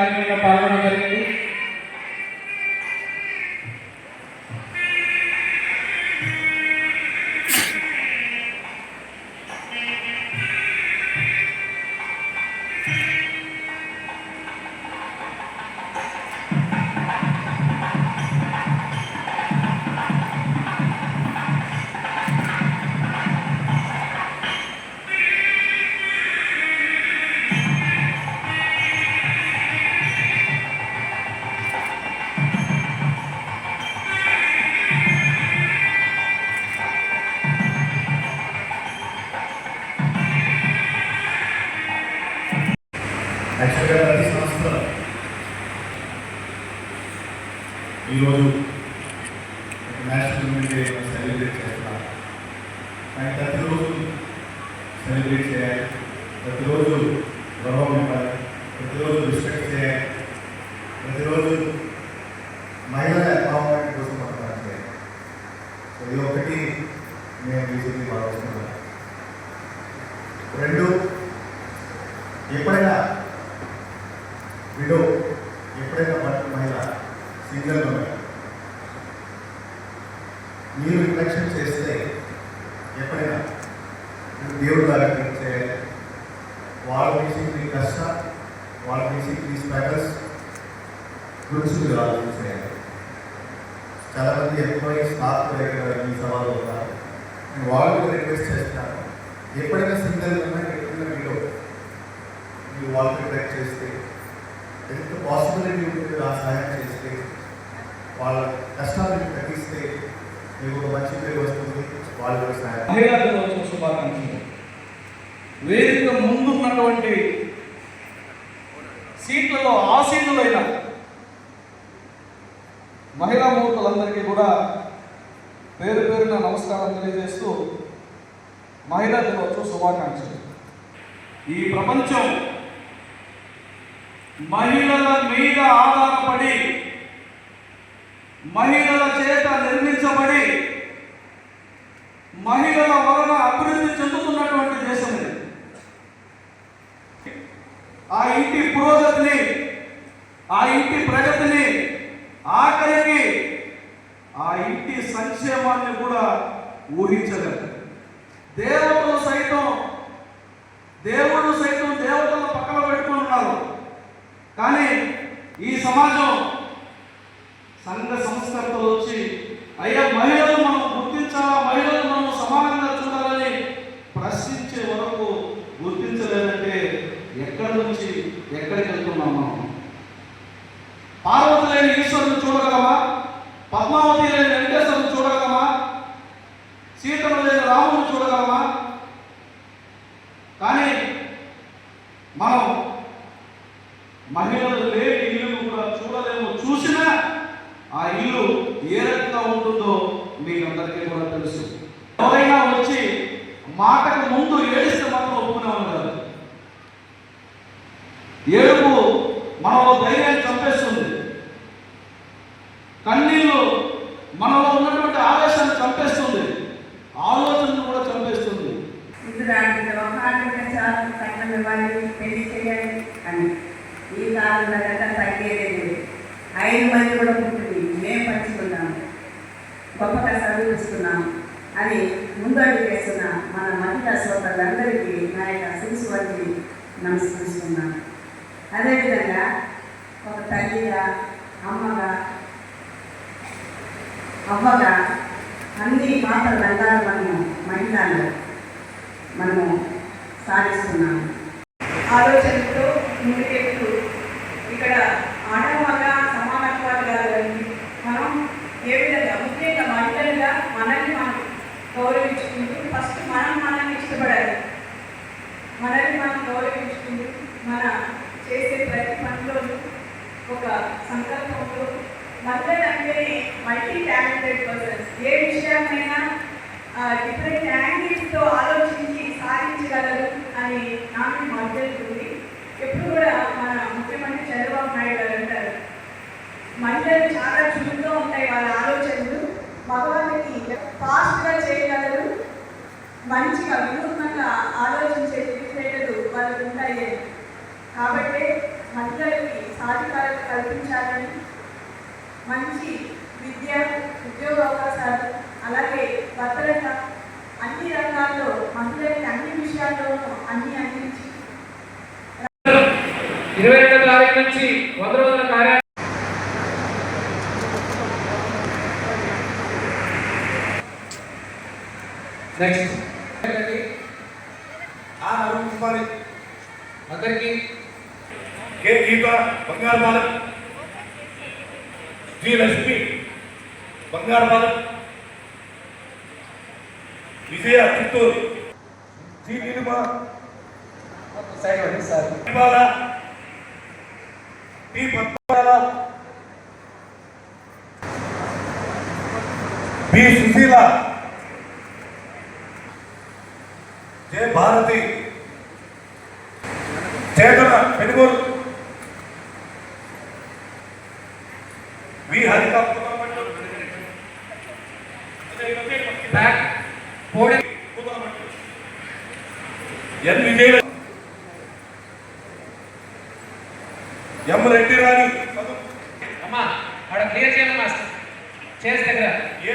కార్యక్రమంలో పాల్గొనడం జరిగింది. యాక్చువల్గా ప్రతి సంవత్సరం ఈరోజు నేషనల్ ఉమెన్ డే సెలబ్రేట్ చేస్తున్నాం. కానీ ప్రతిరోజు సెలబ్రేట్ చేయాలి, ప్రతిరోజు గౌరవం ఇవ్వాలి, ప్రతిరోజు రెస్పెక్ట్ చేయాలి, ప్రతిరోజు మహిళల ఎంపవర్మెంట్ కోసం మనం చేయాలి. సో ఇది ఒకటి నేను బీజేపీ భావిస్తున్నాను. రెండు, ఎప్పుడైనా విడో, ఎప్పుడైనా బట్ మహిళ సింగిల్గా మీరు రిఫ్లెక్షన్ చేస్తే ఎప్పుడైనా దేవుడు లాగా ట్రీట్ చేయాలి. వాళ్ళ బేసిక్లీ కష్టం, వాళ్ళ బేసిక్లీ స్ట్రగల్స్ గురించి మీరు ఆలోచించేయాలి. చాలామంది ఎంప్లాయీస్ స్టాఫ్ దగ్గర ఈ సవాళ్ళు ఉన్నారు. నేను వాళ్ళు రిక్వెస్ట్ చేస్తున్నాను, ఎప్పుడైనా సింగిల్ ఉన్నా ఎప్పుడైనా విడో మీరు వాళ్ళకి ట్రాక్ చేస్తే, ఎంత పాసిబిలిటీ ఉంటుంది ఆ సహాయం చేస్తే, వాళ్ళ కష్టాలను తగ్గిస్తే మీకు ఒక మంచి పేరు వస్తుంది. వాళ్ళు కూడా సహాయం. మహిళా దినోత్సవ శుభాకాంక్షలు. వేదిక ముందున్నటువంటి సీట్లలో ఆసీనులైన మహిళా మూర్తులందరికీ కూడా పేరు పేరున నమస్కారం తెలియజేస్తూ మహిళా దినోత్సవ శుభాకాంక్షలు. ఈ ప్రపంచం మహిళల మీద ఆధారపడి, మహిళల చేత నిర్మించబడి, మహిళల వలన అభివృద్ధి చెందుతున్నటువంటి దేశం ఇది. ఆ ఇంటి పురోగతిని, ఆ ఇంటి ప్రగతిని, ఆఖరికి ఆ ఇంటి సంక్షేమాన్ని కూడా ఊహించలేదు. దేవుడు సైతం దేవతలను పక్కన పెట్టుకుంటున్నారు. కానీ ఈ సమాజం సంఘ సంస్కర్తలు వచ్చి అయ్యా మహిళలు మనం గుర్తించాలా, మహిళలు మనం సమానంగా చూడాలని ప్రశ్నించే వరకు గుర్తించలేదంటే ఎక్కడి నుంచి ఎక్కడికి వెళ్తున్నాం మనం? పార్వతి లేని ఈశ్వరుని చూడగలమా? పద్మావతి లేని వెంకటేశ్వరుని చూడగలమా? సీతను లేని రాముని చూడగలమా? కానీ మనం మహిళలు లేని ఇల్లు కూడా చూడలేము. చూసినా ఆ ఇల్లు ఏ రకంగా ఉంటుందో మీకు అందరికీ కూడా తెలుసు. ఎవరైనా వచ్చి మాటకు ముందు ఏడిస్తే మాత్రం ఒప్పుకునేవాళ్ళు కాదు. ఏడుపు మనలో ధైర్యాన్ని చంపేస్తుంది. కన్నీళ్ళు మనలో ఉన్నటువంటి ఆవేశాన్ని చంపేస్తుంది, ఆలోచనను కూడా చంపేస్తుంది. పెళ్లి చేయాలి అని ఈ కాలంలో తగ్గేది 5 మంది కూడా పుట్టింది, మేము పంచుకున్నాము, గొప్పగా చదివిస్తున్నాము అని ముందడుగు చేస్తున్న మన మహిళా సోదరులందరికీ నా యొక్క శిరస్సు వంటి నమస్కరిస్తున్నాను. అదేవిధంగా ఒక తల్లిగా, అమ్మగా, అవ్వగా అన్ని పాత్ర రంగాలు మనము సాధిస్తున్నాము. ఆలోచనతో ముందుకెళ్తూ ఇక్కడ ఆడమగ సమానత్వాలు కాదండి, మనం ఏ విధంగా ముఖ్యంగా మహిళలుగా మనల్ని మనం గౌరవించుకుంటూ ఫస్ట్ మనల్ని ఇష్టపడాలి. మనల్ని మనం గౌరవించుకుంటూ మన చేసే ప్రతి పనిలోనూ ఒక సంకల్పంతో మహిళలు అంటేనే మల్టీ టాలెంటెడ్ పర్సన్స్, ఏ విషయాన్నైనా డిఫరెంట్ యాంగిల్స్తో ఆలోచించి సాధించగలరు అని నాకు మద్దతుంది. ఎప్పుడు కూడా మన ముఖ్యమంత్రి చంద్రబాబు నాయుడు గారు అంటారు, మహిళలు చాలా చురుగ్గా ఉంటాయి వాళ్ళ ఆలోచనలు, మగవాళ్ళకి ఫాస్ట్గా చేయగలరు, మంచిగా వినూత్నంగా ఆలోచించే తెలివితేటలు వాళ్ళకు ఉంటాయి. కాబట్టి మహిళలకి సాధికారత కల్పించాలని, మంచి విద్య, ఉద్యోగ అవకాశాలు, అలాగే భద్రత అన్ని రంగాల్లో మహిళలకి అన్ని విషయాల్లోనూ అన్ని అందించి 22వ తారీఖు నుంచి 100 రోజుల కార్యాలయం నెక్స్ట్ అరుణ్ కుమారి, అందరికీ కే గీత బంగారు బాలక్, జి లక్ష్మి బంగారు బాలక్, విజయ చిత్తూరు, జి నీలిమ ఇవాళ టి పద్మాల, బి సుశీల, జే భారతి, చేతన పెనుగోలు, వి హరిత, బ్యాక్ పోడి ఎన్ విజయ, ఎం రెడ్డి రాణి, అమ్మా అక్కడ క్లియర్ చేయాలి మాస్టర్ చేసి దగ్గర ఏ